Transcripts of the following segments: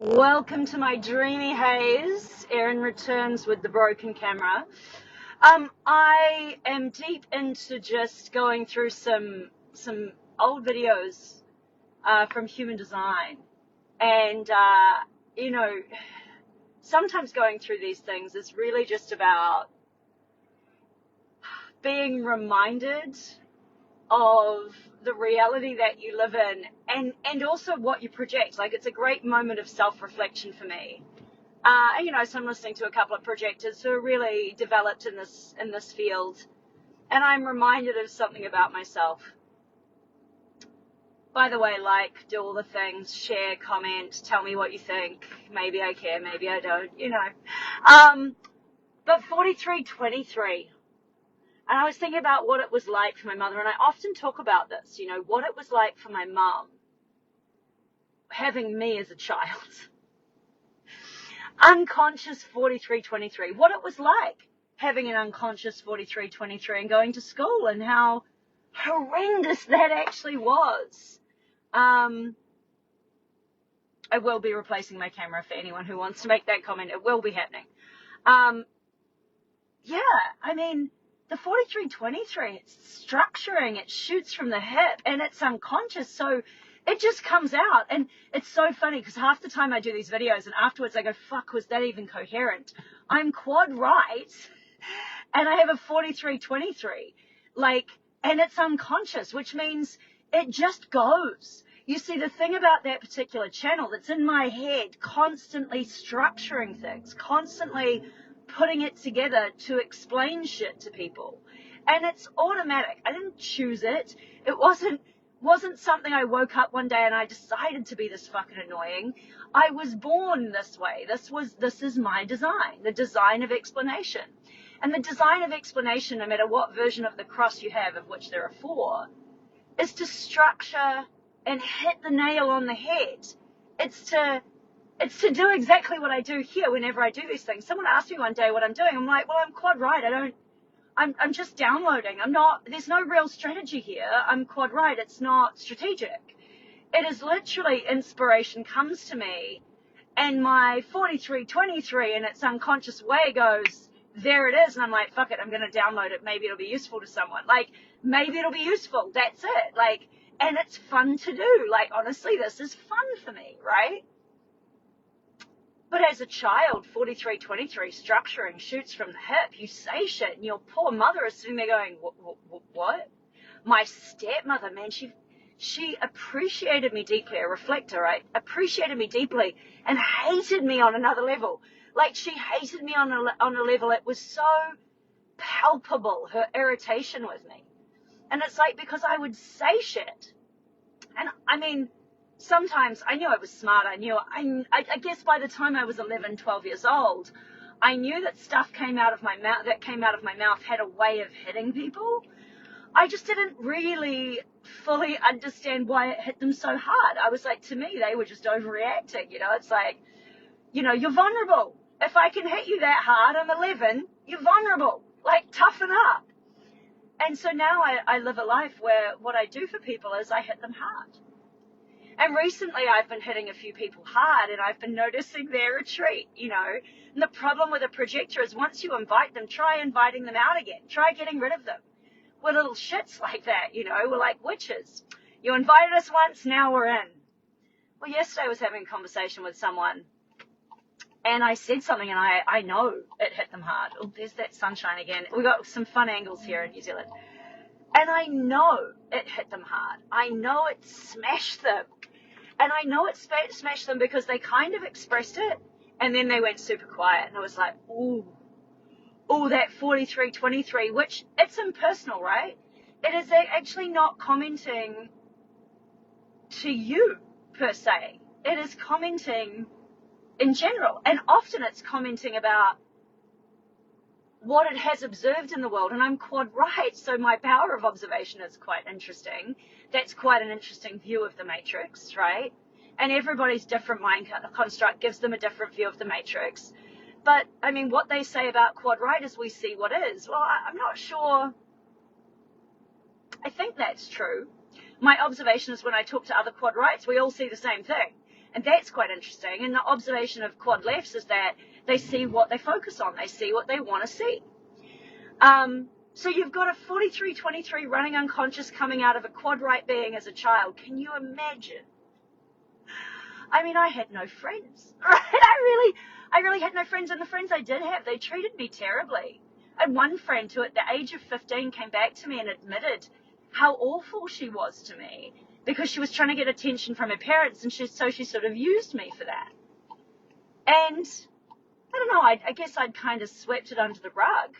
Welcome to my dreamy haze. Erin returns with the broken camera. I am deep into just going through some old videos from human design, and you know, sometimes going through these things is really just about being reminded of the reality that you live in, and also what you project. Like, it's a great moment of self-reflection for me. So I'm listening to a couple of projectors who are really developed in this field, and I'm reminded of something about myself. By the way, like, do all the things, share, comment, tell me what you think. Maybe I care, maybe I don't. But 4323, and I was thinking about what it was like for my mother, and I often talk about this, what it was like for my mum having me as a child. Unconscious 4323, what it was like having an unconscious 4323 and going to school, and how horrendous that actually was. I will be replacing my camera for anyone who wants to make that comment. It will be happening. The 4323, it's structuring, it shoots from the hip, and it's unconscious, so it just comes out. And it's so funny because half the time I do these videos and afterwards I go, fuck, was that even coherent? I'm quad right and I have a 4323, and it's unconscious, which means it just goes. You see, the thing about that particular channel that's in my head, constantly structuring things, constantly putting it together to explain shit to people. And it's automatic. I didn't choose it. It wasn't something I woke up one day and I decided to be this fucking annoying. I was born this way. This is my design, the design of explanation. And the design of explanation, no matter what version of the cross you have, of which there are 4, is to structure and hit the nail on the head. It's to do exactly what I do here whenever I do these things. Someone asked me one day what I'm doing. I'm like, well, I'm quad right. I'm just downloading. There's no real strategy here. I'm quad right. It's not strategic. It is literally inspiration comes to me, and my 4323 in its unconscious way goes, there it is. And I'm like, fuck it. I'm going to download it. Maybe it'll be useful to someone. Maybe it'll be useful. That's it. And it's fun to do. Honestly, this is fun for me, right? But as a child, 4323, structuring, shoots from the hip, you say shit, and your poor mother is sitting there going, what? My stepmother, man, she appreciated me deeply, a reflector, right? Appreciated me deeply and hated me on another level. She hated me on a level, it was so palpable, her irritation with me. And it's because I would say shit. And sometimes I knew I was smart. I guess by the time I was 11, 12 years old, I knew that stuff came out of my mouth had a way of hitting people. I just didn't really fully understand why it hit them so hard. I was to me, they were just overreacting. It's you're vulnerable. If I can hit you that hard, I'm 11, you're vulnerable. Toughen up. And so now I live a life where what I do for people is I hit them hard. And recently I've been hitting a few people hard, and I've been noticing their retreat, And the problem with a projector is once you invite them, try inviting them out again. Try getting rid of them. We're little shits like that, We're like witches. You invited us once, now we're in. Well, yesterday I was having a conversation with someone, and I said something, and I know it hit them hard. Oh, there's that sunshine again. We've got some fun angles here in New Zealand. And I know it hit them hard. I know it smashed them. And I know it smashed them because they kind of expressed it, and then they went super quiet. And I was like, ooh, that 4323, which it's impersonal, right? It is actually not commenting to you, per se. It is commenting in general. And often it's commenting about what it has observed in the world. And I'm quad right, so my power of observation is quite interesting. That's quite an interesting view of the matrix, right? And everybody's different mind construct gives them a different view of the matrix. But what they say about quad right is we see what is. Well, I'm not sure. I think that's true. My observation is when I talk to other quad rights, we all see the same thing. And that's quite interesting. And the observation of quad lefts is that they see what they focus on. They see what they want to see. So you've got a 43-23 running unconscious coming out of a quad right being as a child. Can you imagine? I mean, I had no friends, right? I really had no friends. And the friends I did have, they treated me terribly. I had one friend who at the age of 15 came back to me and admitted how awful she was to me because she was trying to get attention from her parents, and so she sort of used me for that. And I don't know, I guess I'd kind of swept it under the rug.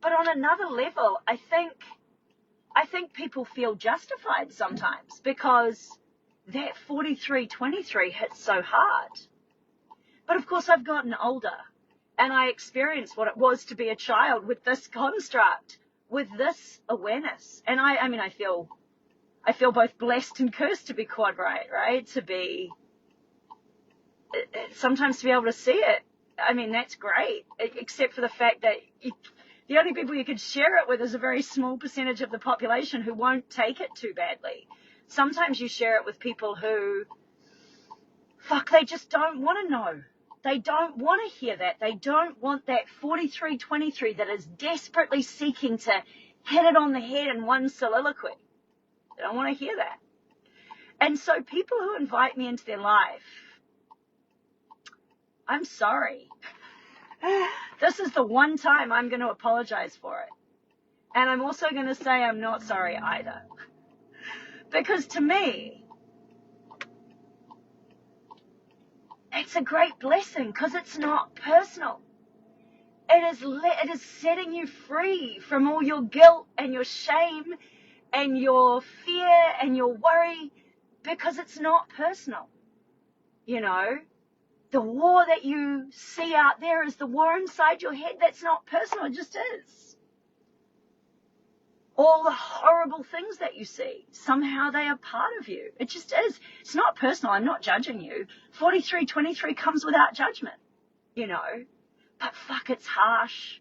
But on another level, I think people feel justified sometimes because that 43-23 hits so hard. But of course, I've gotten older and I experienced what it was to be a child with this construct, with this awareness. And I feel both blessed and cursed to be quad right? To be, sometimes to be able to see it. I mean, that's great, except for the fact that the only people you could share it with is a very small percentage of the population who won't take it too badly. Sometimes you share it with people who, they just don't want to know. They don't want to hear that. They don't want that 43-23 that is desperately seeking to hit it on the head in one soliloquy. They don't want to hear that. And so people who invite me into their life, I'm sorry. This is the one time I'm going to apologize for it. And I'm also going to say I'm not sorry either. Because to me, it's a great blessing because it's not personal. It is setting you free from all your guilt and your shame and your fear and your worry because it's not personal. You know, the war that you see out there is the war inside your head. That's not personal. It just is. All the horrible things that you see, somehow they are part of you. It just is. It's not personal. I'm not judging you. 43-23 comes without judgment, you know. But it's harsh.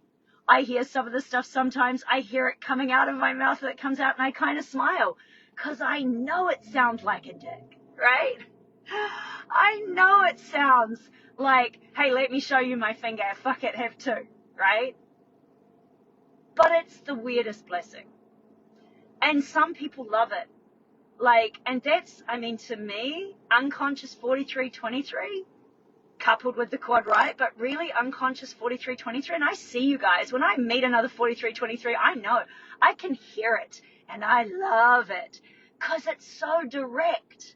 I hear some of the stuff sometimes. I hear it coming out of my mouth that comes out and I kind of smile because I know it sounds like a dick, right? I know it sounds like, hey, let me show you my finger. Fuck it, have two, right? But it's the weirdest blessing. And some people love it. And that's, to me, unconscious 43-23 coupled with the quad right, but really unconscious 43-23. And I see you guys. When I meet another 43-23, I know. I can hear it. And I love it. Because it's so direct.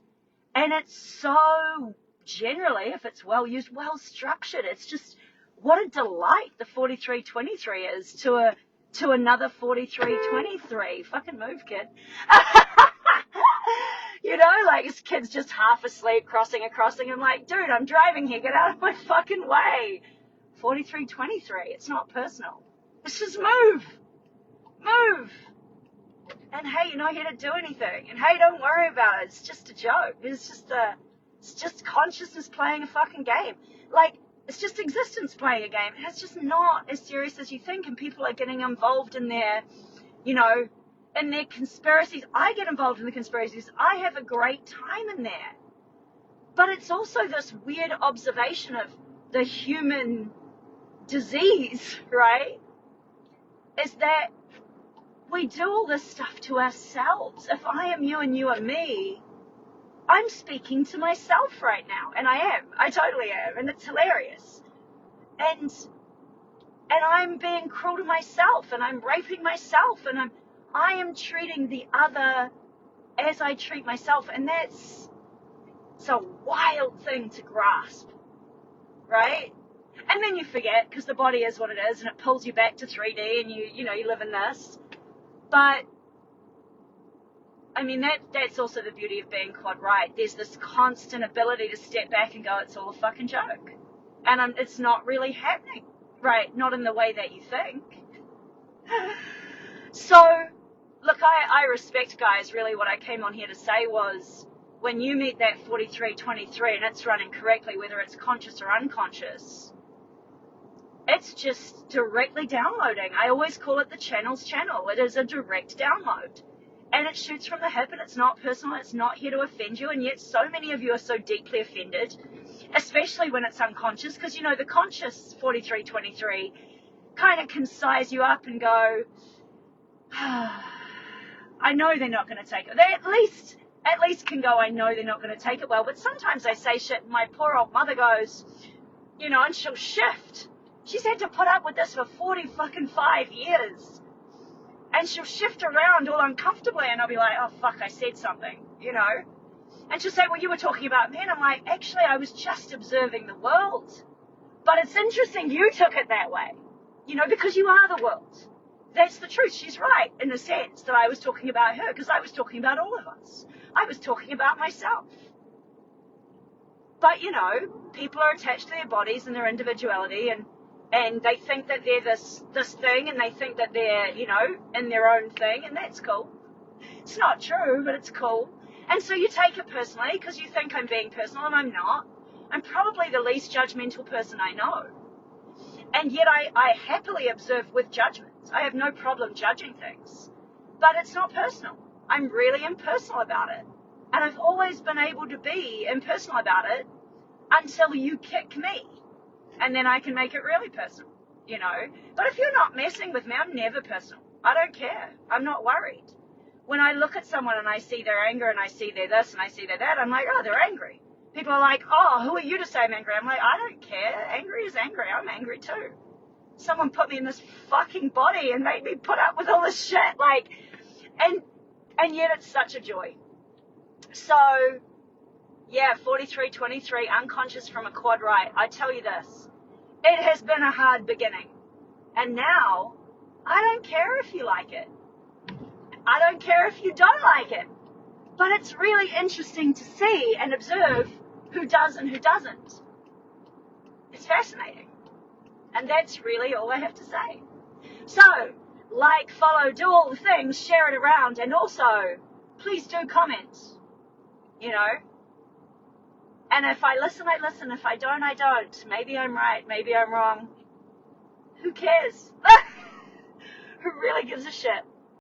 And it's so, generally, if it's well used, well structured. It's just, what a delight the 43-23 is to another 43-23. Fucking move, kid. You know, this kid's just half asleep crossing a crossing. I'm like, dude, I'm driving here. Get out of my fucking way. 43-23. It's not personal. It's just move. Move. And hey, you're not here to do anything. And hey, don't worry about it. It's just a joke. It's just consciousness playing a fucking game. It's just existence playing a game. And it's just not as serious as you think. And people are getting involved in their, in their conspiracies. I get involved in the conspiracies. I have a great time in there. But it's also this weird observation of the human disease, right? Is that we do all this stuff to ourselves. If I am you and you are me, I'm speaking to myself right now. And I totally am. And it's hilarious. And I'm being cruel to myself, and I'm raping myself, and I am treating the other as I treat myself. And it's a wild thing to grasp, right? And then you forget because the body is what it is, and it pulls you back to 3D, and you live in this. But that's also the beauty of being quad right. There's this constant ability to step back and go, it's all a fucking joke. And it's not really happening, right? Not in the way that you think. So, look, I respect, guys. Really what I came on here to say was, when you meet that 43-23 and it's running correctly, whether it's conscious or unconscious, it's just directly downloading. I always call it the channel's channel. It is a direct download. And it shoots from the hip, and it's not personal, it's not here to offend you, and yet so many of you are so deeply offended, especially when it's unconscious, because, you know, the conscious 4323 kind of can size you up and go, I know they're not going to take it. They at least can go, I know they're not going to take it well. But sometimes I say shit, and my poor old mother goes, you know, and she'll shift. She's had to put up with this for 45 years. And she'll shift around all uncomfortably, and I'll be like, oh, fuck, I said something, you know. And she'll say, well, you were talking about me. And I'm like, actually, I was just observing the world. But it's interesting you took it that way, you know, because you are the world. That's the truth. She's right in the sense that I was talking about her, because I was talking about all of us. I was talking about myself. But, you know, people are attached to their bodies and their individuality, and they think that they're this thing, and they think that they're, you know, in their own thing, and that's cool. It's not true, but it's cool. And so you take it personally because you think I'm being personal, and I'm not. I'm probably the least judgmental person I know. And yet I happily observe with judgment. I have no problem judging things. But it's not personal. I'm really impersonal about it. And I've always been able to be impersonal about it until you kick me. And then I can make it really personal, you know. But if you're not messing with me, I'm never personal. I don't care. I'm not worried. When I look at someone and I see their anger and I see their this and I see their that, I'm like, oh, they're angry. People are like, oh, who are you to say I'm angry? I'm like, I don't care. Angry is angry. I'm angry too. Someone put me in this fucking body and made me put up with all this shit. Like, and yet it's such a joy. So, yeah, 4323, unconscious from a quad right. I tell you this, it has been a hard beginning. And now, I don't care if you like it. I don't care if you don't like it. But it's really interesting to see and observe who does and who doesn't. It's fascinating. And that's really all I have to say. So, like, follow, do all the things, share it around, and also, please do comment, you know. And if I listen, I listen. If I don't, I don't. Maybe I'm right, maybe I'm wrong. Who cares? Who really gives a shit?